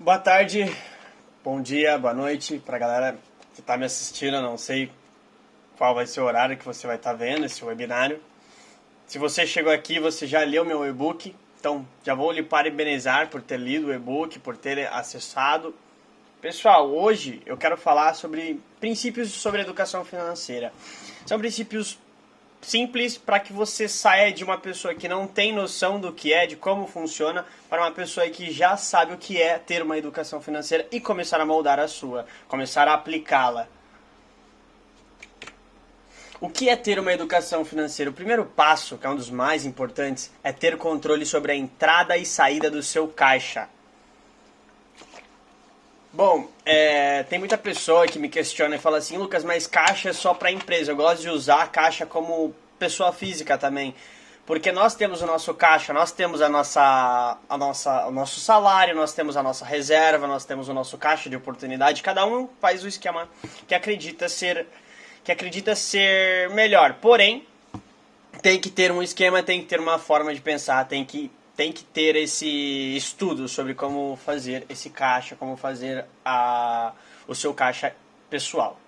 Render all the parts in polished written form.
Boa tarde, bom dia, boa noite pra galera que tá me assistindo. Eu não sei qual vai ser o horário que você vai estar vendo esse webinário. Se você chegou aqui, você já leu meu e-book, então já vou lhe parabenizar por ter lido o e-book, por ter acessado. Pessoal, hoje eu quero falar sobre princípios sobre educação financeira. São princípios simples para que você saia de uma pessoa que não tem noção do que é, de como funciona, para uma pessoa que já sabe o que é ter uma educação financeira e começar a moldar a sua, começar a aplicá-la. O que é ter uma educação financeira? O primeiro passo, que é um dos mais importantes, é ter controle sobre a entrada e saída do seu caixa. Bom, tem muita pessoa que me questiona e fala assim: Lucas, mas caixa é só para empresa. Eu gosto de usar a caixa como pessoa física também, porque nós temos o nosso caixa, nós temos o nosso salário, nós temos a nossa reserva, nós temos o nosso caixa de oportunidade. Cada um faz o esquema que acredita ser melhor. Porém, tem que ter um esquema, tem que ter uma forma de pensar, tem que ter esse estudo sobre como fazer esse caixa, como fazer o seu caixa pessoal.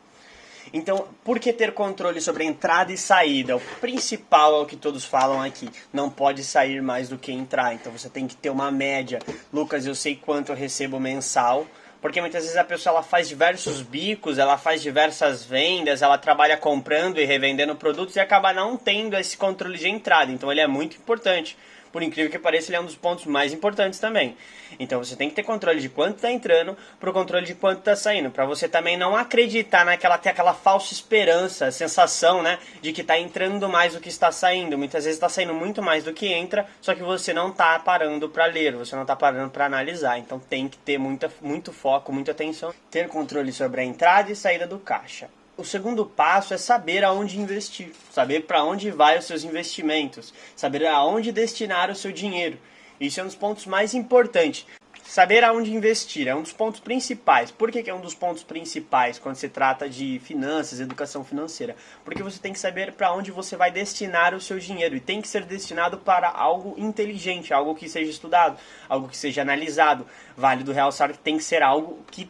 Então, por que ter controle sobre a entrada e saída? O principal é o que todos falam aqui. Não pode sair mais do que entrar. Então, você tem que ter uma média. Lucas, eu sei quanto eu recebo mensal. Porque muitas vezes a pessoa ela faz diversos bicos, ela faz diversas vendas, ela trabalha comprando e revendendo produtos e acaba não tendo esse controle de entrada. Então, ele é muito importante. Por incrível que pareça, ele é um dos pontos mais importantes também. Então você tem que ter controle de quanto está entrando para o controle de quanto está saindo. Para você também não acreditar ter aquela falsa esperança, sensação, né, de que está entrando mais do que está saindo. Muitas vezes está saindo muito mais do que entra, só que você não está parando para ler, você não está parando para analisar. Então tem que ter muito foco, muita atenção. Ter controle sobre a entrada e saída do caixa. O segundo passo é saber aonde investir, saber para onde vai os seus investimentos, saber aonde destinar o seu dinheiro. Isso é um dos pontos mais importantes. Saber aonde investir é um dos pontos principais. Por que é um dos pontos principais quando se trata de finanças, educação financeira? Porque você tem que saber para onde você vai destinar o seu dinheiro e tem que ser destinado para algo inteligente, algo que seja estudado, algo que seja analisado. Válido realçar que tem que ser algo que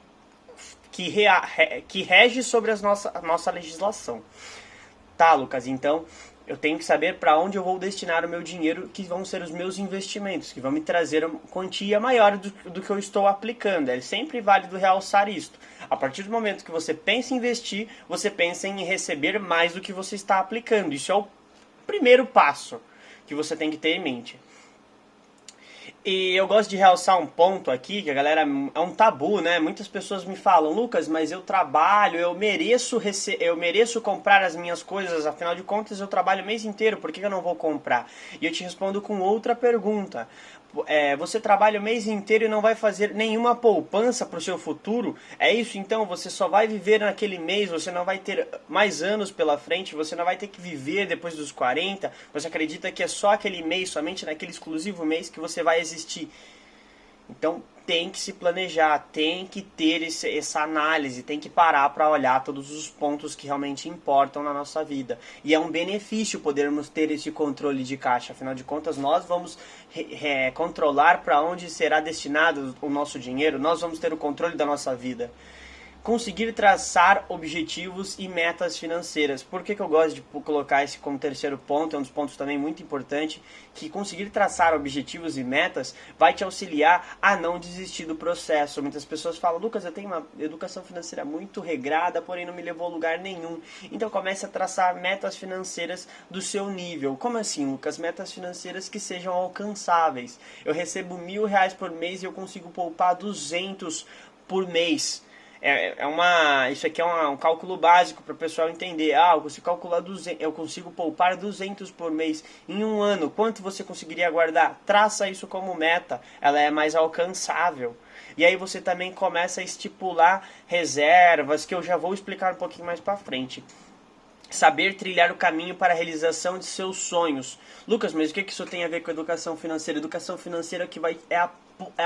rege sobre a nossa legislação. Tá, Lucas, então eu tenho que saber para onde eu vou destinar o meu dinheiro, que vão ser os meus investimentos, que vão me trazer uma quantia maior do que eu estou aplicando. É sempre válido realçar isto. A partir do momento que você pensa em investir, você pensa em receber mais do que você está aplicando. Isso é o primeiro passo que você tem que ter em mente. E eu gosto de realçar um ponto aqui, que a galera é um tabu, né? Muitas pessoas me falam: Lucas, mas eu trabalho, eu mereço comprar as minhas coisas, afinal de contas eu trabalho o mês inteiro, por que eu não vou comprar? E eu te respondo com outra pergunta. Você trabalha o mês inteiro e não vai fazer nenhuma poupança para o seu futuro? É isso então? Você só vai viver naquele mês, você não vai ter mais anos pela frente, você não vai ter que viver depois dos 40? Você acredita que é só aquele mês, somente naquele exclusivo mês que você vai existir? Então tem que se planejar, tem que ter essa análise, tem que parar para olhar todos os pontos que realmente importam na nossa vida. E é um benefício podermos ter esse controle de caixa, afinal de contas nós vamos controlar para onde será destinado o nosso dinheiro, nós vamos ter o controle da nossa vida. Conseguir traçar objetivos e metas financeiras. Por que eu gosto de colocar esse como terceiro ponto? É um dos pontos também muito importante, que conseguir traçar objetivos e metas vai te auxiliar a não desistir do processo. Muitas pessoas falam: Lucas, eu tenho uma educação financeira muito regrada, porém não me levou a lugar nenhum. Então comece a traçar metas financeiras do seu nível. Como assim, Lucas? Metas financeiras que sejam alcançáveis. Eu recebo R$1.000 por mês e eu consigo poupar 200 por mês. Isso aqui é um cálculo básico para o pessoal entender. Eu consigo poupar 200 por mês em um ano. Quanto você conseguiria guardar? Traça isso como meta. Ela é mais alcançável. E aí você também começa a estipular reservas, que eu já vou explicar um pouquinho mais para frente. Saber trilhar o caminho para a realização de seus sonhos. Lucas, mas o que isso tem a ver com educação financeira? Educação financeira é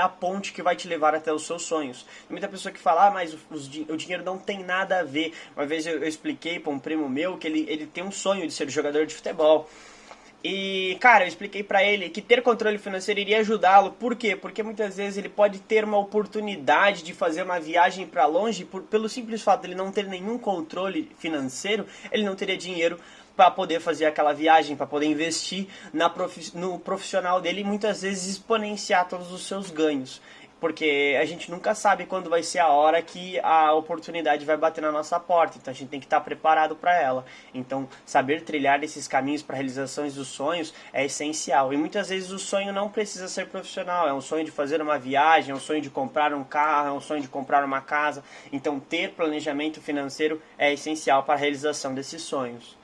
a ponte que vai te levar até os seus sonhos. Tem muita pessoa que fala: mas o dinheiro não tem nada a ver. Uma vez eu expliquei para um primo meu que ele tem um sonho de ser jogador de futebol. E, cara, eu expliquei pra ele que ter controle financeiro iria ajudá-lo. Por quê? Porque muitas vezes ele pode ter uma oportunidade de fazer uma viagem pra longe, pelo simples fato de ele não ter nenhum controle financeiro, ele não teria dinheiro para poder fazer aquela viagem, para poder investir no profissional dele e muitas vezes exponenciar todos os seus ganhos. Porque a gente nunca sabe quando vai ser a hora que a oportunidade vai bater na nossa porta. Então a gente tem que estar preparado para ela. Então saber trilhar esses caminhos para realizações dos sonhos é essencial. E muitas vezes o sonho não precisa ser profissional. É um sonho de fazer uma viagem, é um sonho de comprar um carro, é um sonho de comprar uma casa. Então ter planejamento financeiro é essencial para a realização desses sonhos.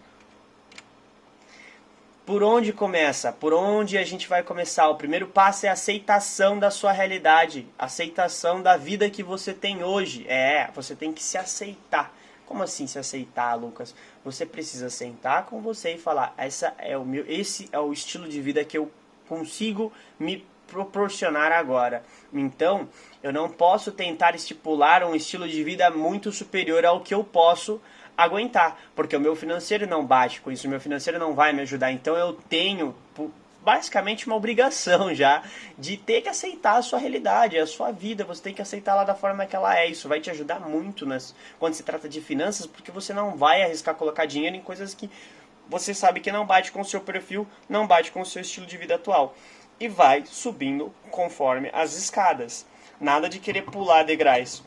Por onde começa? Por onde a gente vai começar? O primeiro passo é a aceitação da sua realidade, aceitação da vida que você tem hoje. Você tem que se aceitar. Como assim se aceitar, Lucas? Você precisa sentar com você e falar: esse é o estilo de vida que eu consigo me proporcionar agora. Então, eu não posso tentar estipular um estilo de vida muito superior ao que eu posso aguentar, porque o meu financeiro não bate com isso, o meu financeiro não vai me ajudar. Então eu tenho basicamente uma obrigação já de ter que aceitar a sua realidade, a sua vida. Você tem que aceitar ela da forma que ela é. Isso vai te ajudar muito quando se trata de finanças, porque você não vai arriscar colocar dinheiro em coisas que você sabe que não bate com o seu perfil, não bate com o seu estilo de vida atual. E vai subindo conforme as escadas. Nada de querer pular degraus.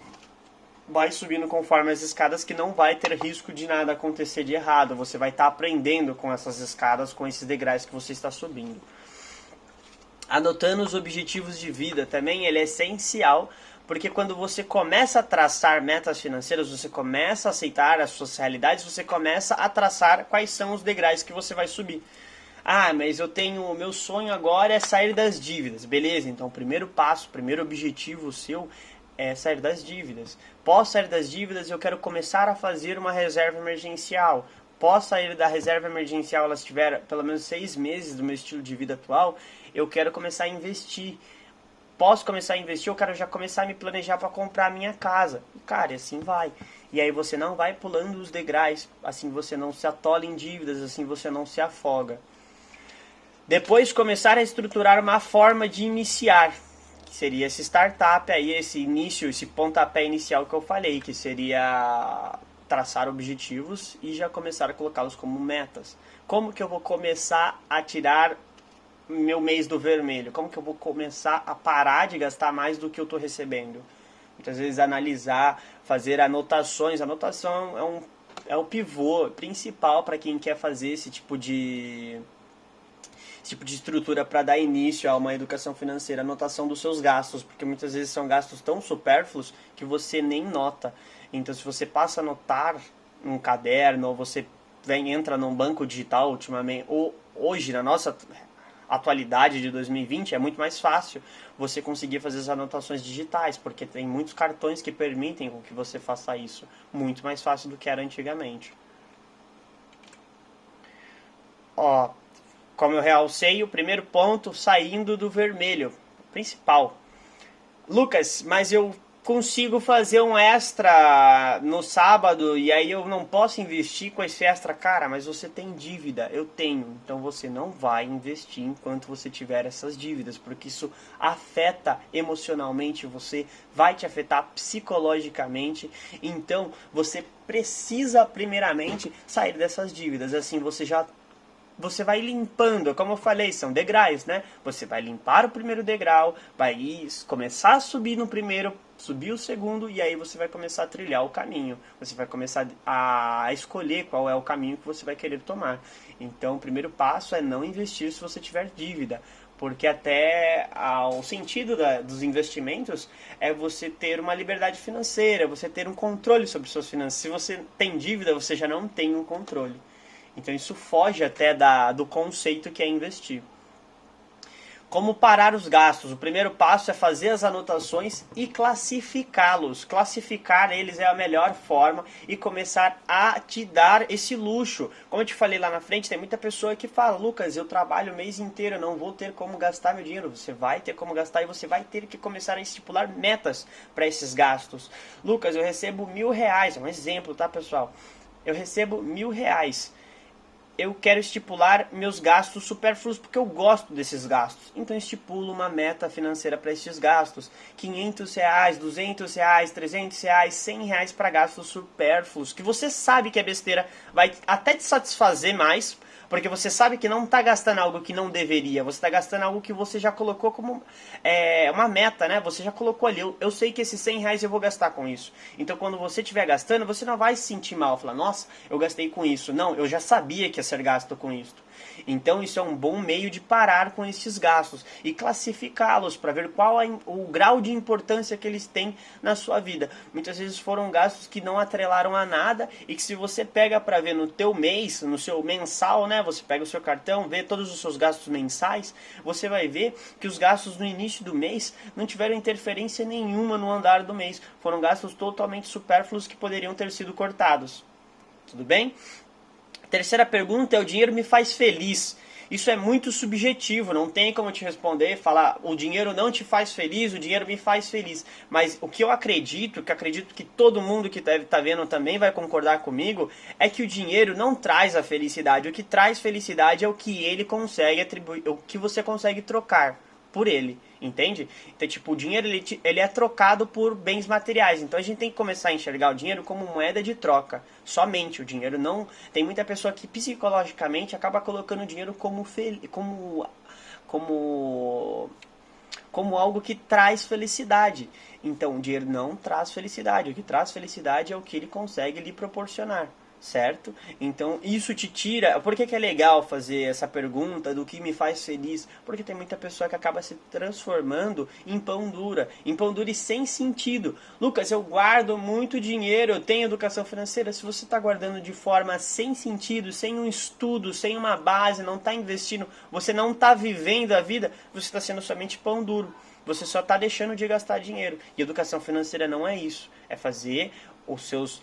Vai subindo conforme as escadas, que não vai ter risco de nada acontecer de errado. Você vai estar aprendendo com essas escadas, com esses degraus que você está subindo. Anotando os objetivos de vida também, ele é essencial, porque quando você começa a traçar metas financeiras, você começa a aceitar as suas realidades, você começa a traçar quais são os degraus que você vai subir. Ah, mas o meu sonho agora é sair das dívidas. Beleza, então o primeiro passo, o primeiro objetivo seu é sair das dívidas. Posso sair das dívidas, eu quero começar a fazer uma reserva emergencial. Posso sair da reserva emergencial, ela estiver pelo menos 6 meses do meu estilo de vida atual, eu quero começar a investir. Posso começar a investir, eu quero já começar a me planejar para comprar a minha casa. Cara, e assim vai. E aí você não vai pulando os degraus, assim você não se atola em dívidas, assim você não se afoga. Depois começar a estruturar uma forma de iniciar, que seria esse startup aí, esse início, esse pontapé inicial que eu falei, que seria traçar objetivos e já começar a colocá-los como metas. Como que eu vou começar a tirar meu mês do vermelho? Como que eu vou começar a parar de gastar mais do que eu estou recebendo? Muitas vezes analisar, fazer anotações. Anotação é o pivô principal para quem quer fazer esse tipo de estrutura para dar início a uma educação financeira, anotação dos seus gastos, porque muitas vezes são gastos tão supérfluos que você nem nota. Então, se você passa a anotar num caderno, ou você entra num banco digital ultimamente, ou hoje, na nossa atualidade de 2020, é muito mais fácil você conseguir fazer as anotações digitais, porque tem muitos cartões que permitem que você faça isso. Muito mais fácil do que era antigamente. Como eu realcei, o primeiro ponto, saindo do vermelho, principal. Lucas, mas eu consigo fazer um extra no sábado e aí eu não posso investir com esse extra. Cara, mas você tem dívida, eu tenho. Então você não vai investir enquanto você tiver essas dívidas, porque isso afeta emocionalmente você, vai te afetar psicologicamente. Então você precisa primeiramente sair dessas dívidas, assim você vai limpando, como eu falei, são degraus, né? Você vai limpar o primeiro degrau, vai começar a subir no primeiro, subir o segundo, e aí você vai começar a trilhar o caminho. Você vai começar a escolher qual é o caminho que você vai querer tomar. Então, o primeiro passo é não investir se você tiver dívida. Porque até o sentido dos investimentos é você ter uma liberdade financeira, você ter um controle sobre suas finanças. Se você tem dívida, você já não tem um controle. Então isso foge até do conceito que é investir. Como parar os gastos? O primeiro passo é fazer as anotações e classificá-los. Classificar eles é a melhor forma e começar a te dar esse luxo. Como eu te falei lá na frente, tem muita pessoa que fala: Lucas, eu trabalho o mês inteiro, eu não vou ter como gastar meu dinheiro. Você vai ter como gastar e você vai ter que começar a estipular metas para esses gastos. Lucas, eu recebo R$1.000, é um exemplo, tá, pessoal? Eu recebo R$1.000. eu quero estipular meus gastos supérfluos porque eu gosto desses gastos. Então estipulo uma meta financeira para esses gastos. R$500, R$200, R$300, R$100 para gastos supérfluos, que você sabe que é besteira, vai até te satisfazer mais, porque você sabe que não está gastando algo que não deveria, você está gastando algo que você já colocou como uma meta, né? Você já colocou ali, eu sei que esses R$100 eu vou gastar com isso. Então quando você estiver gastando, você não vai se sentir mal, falar, nossa, eu gastei com isso. Não, eu já sabia que ia ser gasto com isso. Então isso é um bom meio de parar com esses gastos e classificá-los para ver qual é o grau de importância que eles têm na sua vida. Muitas vezes foram gastos que não atrelaram a nada e que se você pega para ver no teu mês, no seu mensal, né, você pega o seu cartão, vê todos os seus gastos mensais, você vai ver que os gastos no início do mês não tiveram interferência nenhuma no andar do mês. Foram gastos totalmente supérfluos que poderiam ter sido cortados. Tudo bem? Terceira pergunta é: o dinheiro me faz feliz? Isso é muito subjetivo, não tem como te responder, falar o dinheiro não te faz feliz, o dinheiro me faz feliz. Mas o que eu acredito, que todo mundo que deve estar vendo também vai concordar comigo, é que o dinheiro não traz a felicidade. O que traz felicidade é o que ele consegue atribuir, o que você consegue trocar por ele, entende? Então, tipo, o dinheiro ele é trocado por bens materiais. Então a gente tem que começar a enxergar o dinheiro como moeda de troca. Somente o dinheiro não... Tem muita pessoa que psicologicamente acaba colocando o dinheiro como algo que traz felicidade. Então o dinheiro não traz felicidade. O que traz felicidade é o que ele consegue lhe proporcionar. Certo? Então isso te tira... Por que é legal fazer essa pergunta do que me faz feliz? Porque tem muita pessoa que acaba se transformando em pão dura e sem sentido. Lucas, eu guardo muito dinheiro, eu tenho educação financeira. Se você está guardando de forma sem sentido, sem um estudo, sem uma base, não está investindo, você não está vivendo a vida, você está sendo somente pão duro. Você só está deixando de gastar dinheiro. E educação financeira não é isso. É fazer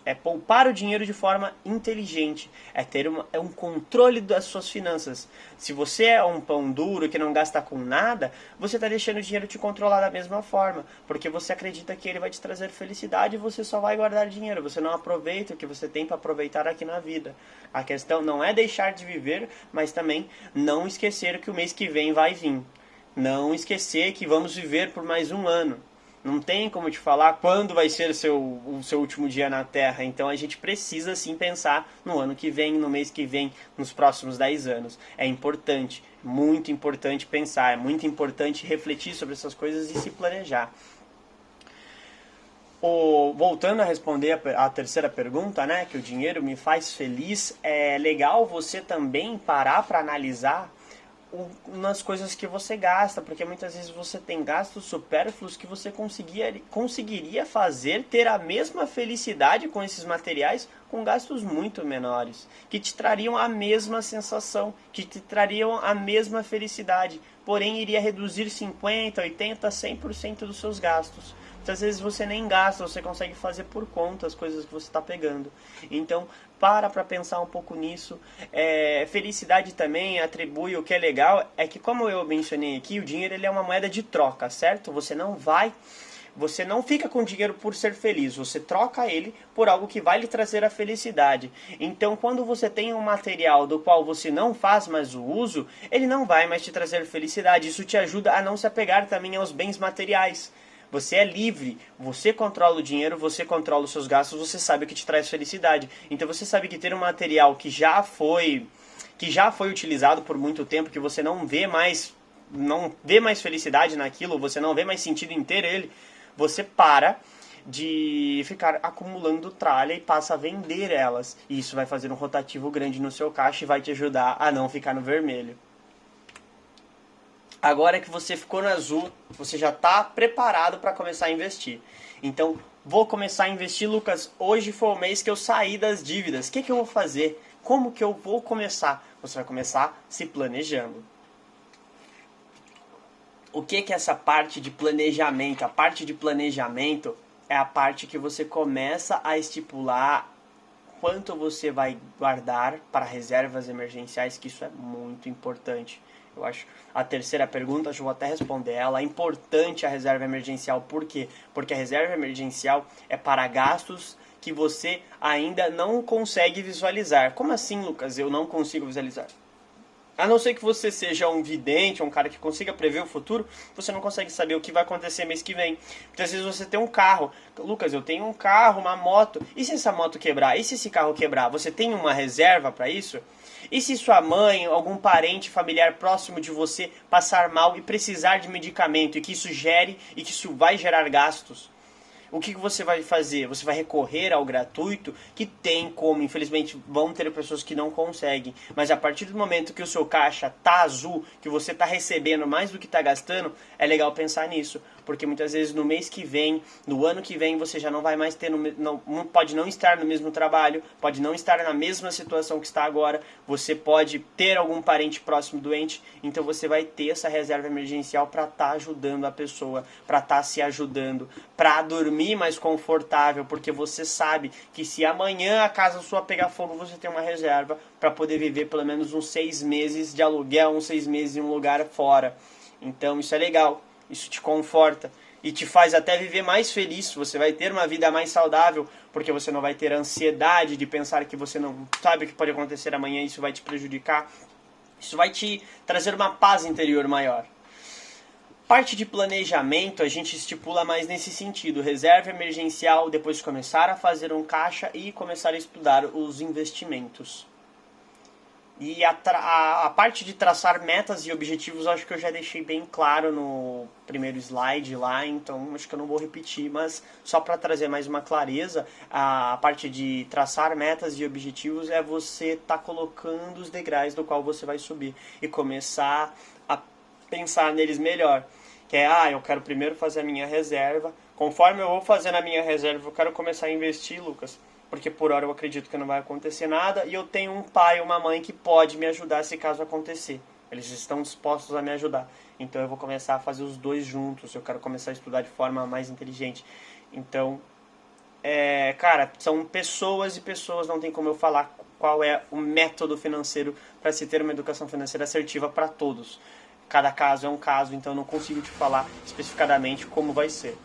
é poupar o dinheiro de forma inteligente, é ter um controle das suas finanças. Se você é um pão duro que não gasta com nada, você está deixando o dinheiro te controlar da mesma forma, porque você acredita que ele vai te trazer felicidade e você só vai guardar dinheiro, você não aproveita o que você tem para aproveitar aqui na vida. A questão não é deixar de viver, mas também não esquecer que o mês que vem vai vir. Não esquecer que vamos viver por mais um ano. Não tem como te falar quando vai ser o seu último dia na Terra. Então a gente precisa sim pensar no ano que vem, no mês que vem, nos próximos 10 anos. É importante, muito importante pensar, é muito importante refletir sobre essas coisas e se planejar. Voltando a responder a terceira pergunta, né, que o dinheiro me faz feliz, é legal você também parar para analisar nas coisas que você gasta, porque muitas vezes você tem gastos supérfluos que você conseguiria ter a mesma felicidade com esses materiais com gastos muito menores, que te trariam a mesma sensação, que te trariam a mesma felicidade, porém iria reduzir 50%, 80%, 100% dos seus gastos. Muitas vezes você nem gasta, você consegue fazer por conta as coisas que você está pegando. Então, para pensar um pouco nisso. Felicidade também atribui, o que é legal, é que como eu mencionei aqui, o dinheiro ele é uma moeda de troca, certo? Você não fica com dinheiro por ser feliz, você troca ele por algo que vai lhe trazer a felicidade. Então, quando você tem um material do qual você não faz mais o uso, ele não vai mais te trazer felicidade. Isso te ajuda a não se apegar também aos bens materiais. Você é livre, você controla o dinheiro, você controla os seus gastos, você sabe o que te traz felicidade. Então você sabe que ter um material que já foi utilizado por muito tempo, que você não vê mais felicidade naquilo, você não vê mais sentido em ter ele, você para de ficar acumulando tralha e passa a vender elas. E isso vai fazer um rotativo grande no seu caixa e vai te ajudar a não ficar no vermelho. Agora que você ficou no azul, você já está preparado para começar a investir. Então, vou começar a investir, Lucas. Hoje foi o mês que eu saí das dívidas. O que eu vou fazer? Como que eu vou começar? Você vai começar se planejando. O que é essa parte de planejamento? A parte de planejamento é a parte que você começa a estipular quanto você vai guardar para reservas emergenciais, que isso é muito importante. Eu acho a terceira pergunta, eu vou até responder ela. É importante a reserva emergencial, por quê? Porque a reserva emergencial é para gastos que você ainda não consegue visualizar. Como assim, Lucas? Eu não consigo visualizar? A não ser que você seja um vidente, um cara que consiga prever o futuro, você não consegue saber o que vai acontecer mês que vem. Muitas vezes você tem um carro. Lucas, eu tenho um carro, uma moto. E se essa moto quebrar? E se esse carro quebrar? Você tem uma reserva para isso? E se sua mãe, algum parente familiar próximo de você passar mal e precisar de medicamento e que isso gere e que isso vai gerar gastos? O que você vai fazer? Você vai recorrer ao gratuito, que tem como, infelizmente vão ter pessoas que não conseguem, mas a partir do momento que o seu caixa tá azul, que você tá recebendo mais do que tá gastando, é legal pensar nisso, porque muitas vezes no mês que vem, no ano que vem, você já não vai mais ter, pode não estar no mesmo trabalho, pode não estar na mesma situação que está agora, você pode ter algum parente próximo doente, então você vai ter essa reserva emergencial para estar ajudando a pessoa, para estar se ajudando, para dormir mais confortável, porque você sabe que se amanhã a casa sua pegar fogo, você tem uma reserva para poder viver pelo menos uns 6 meses de aluguel, uns 6 meses em um lugar fora. Então isso é legal, isso te conforta e te faz até viver mais feliz. Você vai ter uma vida mais saudável, porque você não vai ter ansiedade de pensar que você não sabe o que pode acontecer amanhã, isso vai te prejudicar. Isso vai te trazer uma paz interior maior. Parte de planejamento a gente estipula mais nesse sentido, reserva emergencial, depois começar a fazer um caixa e começar a estudar os investimentos. E a parte de traçar metas e objetivos, acho que eu já deixei bem claro no primeiro slide lá, então acho que eu não vou repetir, mas só para trazer mais uma clareza, a parte de traçar metas e objetivos é você estar colocando os degraus do qual você vai subir e começar a pensar neles melhor. Que é, eu quero primeiro fazer a minha reserva, conforme eu vou fazendo a minha reserva, eu quero começar a investir, Lucas, porque por hora eu acredito que não vai acontecer nada, e eu tenho um pai ou uma mãe que pode me ajudar se caso acontecer. Eles estão dispostos a me ajudar. Então eu vou começar a fazer os dois juntos, eu quero começar a estudar de forma mais inteligente. Então, cara, são pessoas e pessoas, não tem como eu falar qual é o método financeiro para se ter uma educação financeira assertiva para todos. Cada caso é um caso, então eu não consigo te falar especificadamente como vai ser.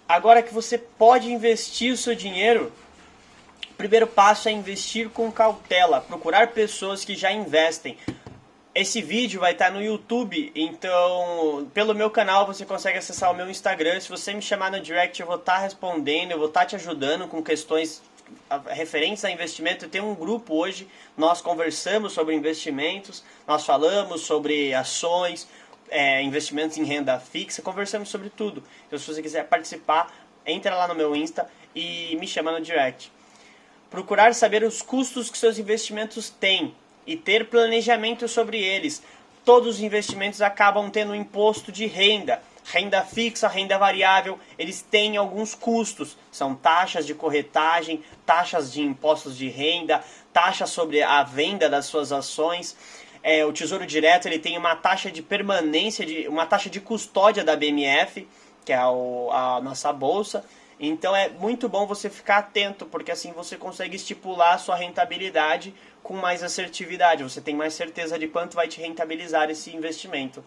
Agora que você pode investir o seu dinheiro, o primeiro passo é investir com cautela, procurar pessoas que já investem. Esse vídeo vai estar no YouTube, então pelo meu canal você consegue acessar o meu Instagram. Se você me chamar no direct eu vou estar respondendo, eu vou estar te ajudando com questões referentes a investimento. Eu tenho um grupo hoje, nós conversamos sobre investimentos, nós falamos sobre ações, investimentos em renda fixa, conversamos sobre tudo. Então se você quiser participar, entra lá no meu Insta e me chama no direct. Procurar saber os custos que seus investimentos têm e ter planejamento sobre eles. Todos os investimentos acabam tendo um imposto de renda. Renda fixa, renda variável, eles têm alguns custos. São taxas de corretagem, taxas de impostos de renda, taxas sobre a venda das suas ações. O Tesouro Direto ele tem uma taxa de permanência, uma taxa de custódia da BMF, que é a nossa bolsa. Então é muito bom você ficar atento, porque assim você consegue estipular a sua rentabilidade com mais assertividade. Você tem mais certeza de quanto vai te rentabilizar esse investimento.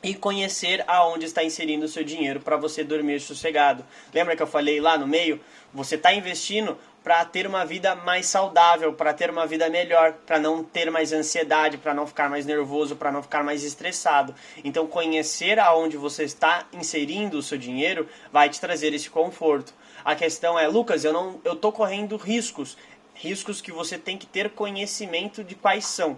E conhecer aonde está inserindo o seu dinheiro para você dormir sossegado. Lembra que eu falei lá no meio? Você está investindo para ter uma vida mais saudável, para ter uma vida melhor, para não ter mais ansiedade, para não ficar mais nervoso, para não ficar mais estressado. Então conhecer aonde você está inserindo o seu dinheiro vai te trazer esse conforto. A questão é, Lucas, eu estou correndo riscos que você tem que ter conhecimento de quais são.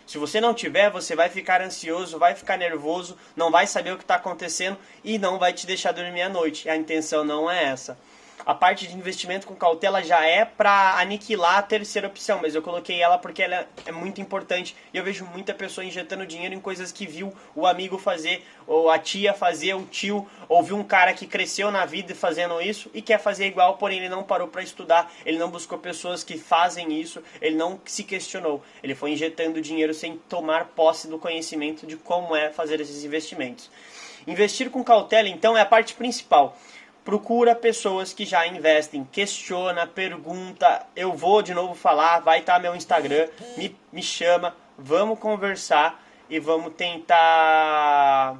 Se você não tiver, você vai ficar ansioso, vai ficar nervoso, não vai saber o que está acontecendo e não vai te deixar dormir à noite. A intenção não é essa. A parte de investimento com cautela já é para aniquilar a terceira opção, mas eu coloquei ela porque ela é muito importante. E eu vejo muita pessoa injetando dinheiro em coisas que viu o amigo fazer, ou a tia fazer, o tio, ou viu um cara que cresceu na vida fazendo isso e quer fazer igual, porém ele não parou para estudar, ele não buscou pessoas que fazem isso, ele não se questionou. Ele foi injetando dinheiro sem tomar posse do conhecimento de como é fazer esses investimentos. Investir com cautela, então, é a parte principal. Procura pessoas que já investem, questiona, pergunta. Eu vou de novo falar, vai estar meu Instagram, me chama, vamos conversar e vamos tentar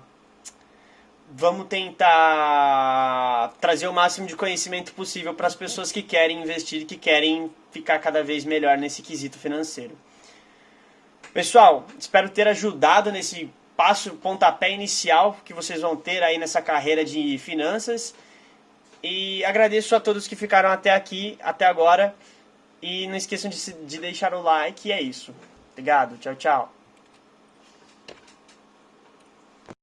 vamos tentar trazer o máximo de conhecimento possível para as pessoas que querem investir, que querem ficar cada vez melhor nesse quesito financeiro. Pessoal, espero ter ajudado nesse pontapé inicial que vocês vão ter aí nessa carreira de finanças. E agradeço a todos que ficaram até aqui, até agora. E não esqueçam de deixar o like, e é isso. Obrigado, tchau, tchau.